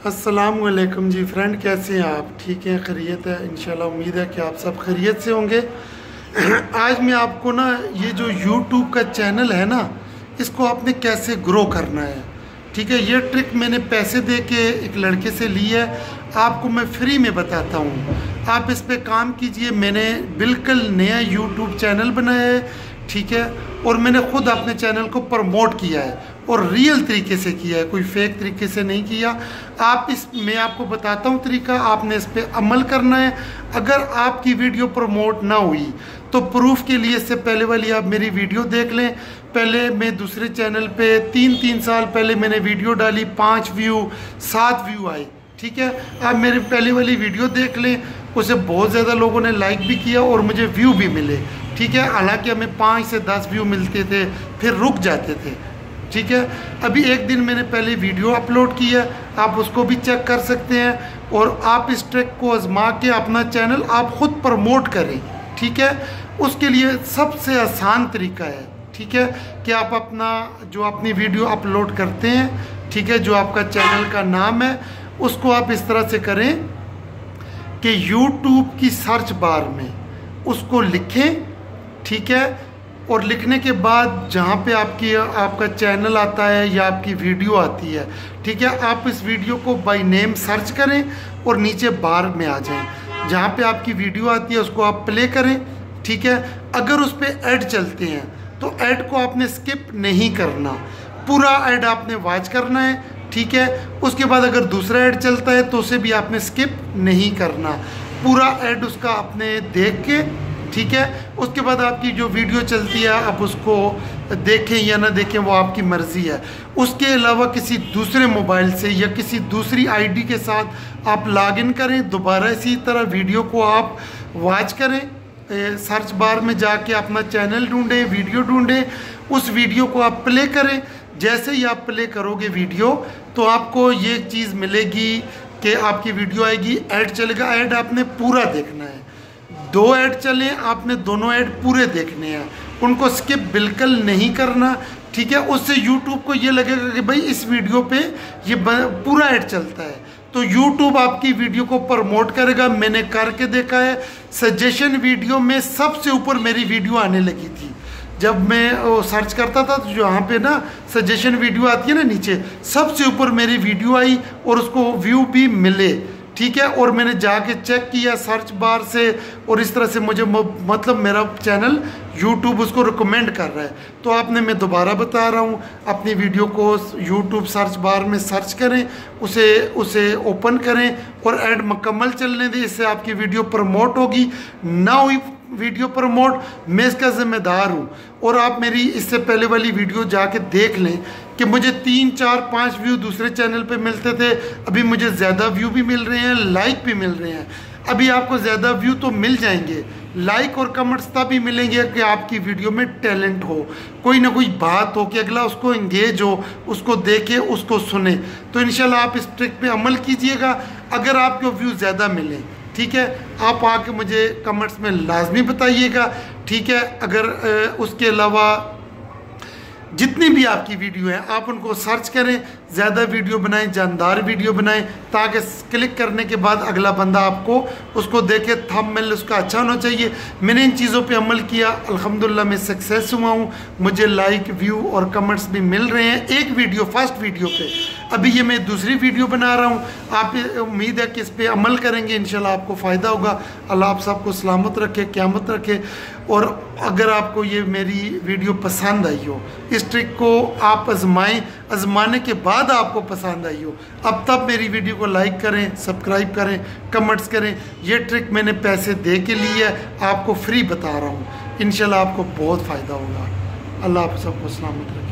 अस्सलामुअलैकुम जी फ्रेंड, कैसे हैं आप? ठीक हैं, खैरियत है? इंशाल्लाह उम्मीद है कि आप सब खैरियत से होंगे। आज मैं आपको ना ये जो YouTube का चैनल है ना, इसको आपने कैसे ग्रो करना है, ठीक है, ये ट्रिक मैंने पैसे दे के एक लड़के से ली है, आपको मैं फ्री में बताता हूँ। आप इस पे काम कीजिए। मैंने बिल्कुल नया YouTube चैनल बनाया है, ठीक है, और मैंने ख़ुद अपने चैनल को प्रमोट किया है और रियल तरीके से किया है, कोई फेक तरीके से नहीं किया। मैं आपको बताता हूँ तरीका, आपने इस पर अमल करना है। अगर आपकी वीडियो प्रमोट ना हुई तो प्रूफ के लिए इससे पहले वाली आप मेरी वीडियो देख लें। पहले मैं दूसरे चैनल पे 3 साल पहले मैंने वीडियो डाली, 5 व्यू 7 व्यू आए, ठीक है। आप मेरी पहले वाली वीडियो देख लें, उसे बहुत ज़्यादा लोगों ने लाइक भी किया और मुझे व्यू भी मिले, ठीक है। हालांकि हमें 5 से 10 व्यू मिलते थे, फिर रुक जाते थे, ठीक है। अभी एक दिन मैंने पहले वीडियो अपलोड की है, आप उसको भी चेक कर सकते हैं। और आप इस ट्रिक को आजमा के अपना चैनल आप ख़ुद प्रमोट करें, ठीक है। उसके लिए सबसे आसान तरीका है, ठीक है, कि आप अपनी वीडियो अपलोड करते हैं, ठीक है, जो आपका चैनल का नाम है, उसको आप इस तरह से करें कि YouTube की सर्च बार में उसको लिखें, ठीक है। और लिखने के बाद जहाँ पे आपका चैनल आता है या आपकी वीडियो आती है, ठीक है, आप इस वीडियो को बाय नेम सर्च करें और नीचे बार में आ जाएं। जहाँ पे आपकी वीडियो आती है उसको आप प्ले करें, ठीक है। अगर उस पर ऐड चलते हैं तो ऐड को आपने स्किप नहीं करना, पूरा ऐड आपने वॉच करना है, ठीक है। उसके बाद अगर दूसरा ऐड चलता है तो उसे भी आपने स्किप नहीं करना, पूरा ऐड उसका आपने देख के, ठीक है। उसके बाद आपकी जो वीडियो चलती है आप उसको देखें या ना देखें, वो आपकी मर्ज़ी है। उसके अलावा किसी दूसरे मोबाइल से या किसी दूसरी आईडी के साथ आप लॉगिन करें, दोबारा इसी तरह वीडियो को आप वॉच करें, सर्च बार में जाके अपना चैनल ढूंढें, वीडियो ढूंढें, उस वीडियो को आप प्ले करें। जैसे ही आप प्ले करोगे वीडियो तो आपको ये चीज़ मिलेगी कि आपकी वीडियो आएगी, ऐड चलेगा। ऐड आपने पूरा देखना है, 2 ऐड चले आपने दोनों ऐड पूरे देखने हैं, उनको स्किप बिल्कुल नहीं करना, ठीक है। उससे YouTube को ये लगेगा कि भाई इस वीडियो पे ये पूरा ऐड चलता है, तो YouTube आपकी वीडियो को प्रमोट करेगा। मैंने करके देखा है, सजेशन वीडियो में सबसे ऊपर मेरी वीडियो आने लगी थी। जब मैं सर्च करता था तो जहाँ पे ना सजेशन वीडियो आती है ना नीचे, सबसे ऊपर मेरी वीडियो आई और उसको व्यू भी मिले, ठीक है। और मैंने जाके चेक किया सर्च बार से और इस तरह से मुझे मतलब मेरा चैनल YouTube उसको रिकमेंड कर रहा है। तो मैं दोबारा बता रहा हूँ, अपनी वीडियो को YouTube सर्च बार में सर्च करें, उसे ओपन करें और ऐड मुकम्मल चलने दें, इससे आपकी वीडियो प्रमोट होगी। ना हुई वीडियो प्रमोट, मैं इसका ज़िम्मेदार हूँ। और आप मेरी इससे पहले वाली वीडियो जाके देख लें कि मुझे 3 4 5 व्यू दूसरे चैनल पे मिलते थे, अभी मुझे ज़्यादा व्यू भी मिल रहे हैं, लाइक भी मिल रहे हैं। अभी आपको ज़्यादा व्यू तो मिल जाएंगे, लाइक और कमेंट्स तभी मिलेंगे कि आपकी वीडियो में टैलेंट हो, कोई ना कोई बात हो कि अगला उसको एंगेज हो, उसको देखे, उसको सुने। तो इंशाल्लाह आप इस ट्रिक पे अमल कीजिएगा। अगर आपको व्यू ज़्यादा मिले, ठीक है, आप आके मुझे कमेंट्स में लाजमी बताइएगा, ठीक है। अगर उसके अलावा जितनी भी आपकी वीडियो है आप उनको सर्च करें, ज़्यादा वीडियो बनाएं, जानदार वीडियो बनाएं, ताकि क्लिक करने के बाद अगला बंदा आपको उसको देखे, थंबनेल उसका अच्छा होना चाहिए। मैंने इन चीज़ों पे अमल किया, अल्हम्दुलिल्लाह मैं सक्सेस हुआ हूँ, मुझे लाइक, व्यू और कमेंट्स भी मिल रहे हैं। एक वीडियो फर्स्ट वीडियो पे, अभी ये मैं दूसरी वीडियो बना रहा हूँ। आप उम्मीद है कि इस पर अमल करेंगे, इंशाल्लाह आपको फ़ायदा होगा। अल्लाह आप सबको सलामत रखे, क़यामत रखे। और अगर आपको ये मेरी वीडियो पसंद आई हो, इस ट्रिक को आप आजमाएं, आजमाने के बाद आपको पसंद आई हो, अब तब मेरी वीडियो को लाइक करें, सब्सक्राइब करें, कमेंट्स करें। ये ट्रिक मैंने पैसे दे के ली है, आपको फ्री बता रहा हूँ, इंशाल्लाह आपको बहुत फ़ायदा होगा। अल्लाह आप सबको सलामत रखे।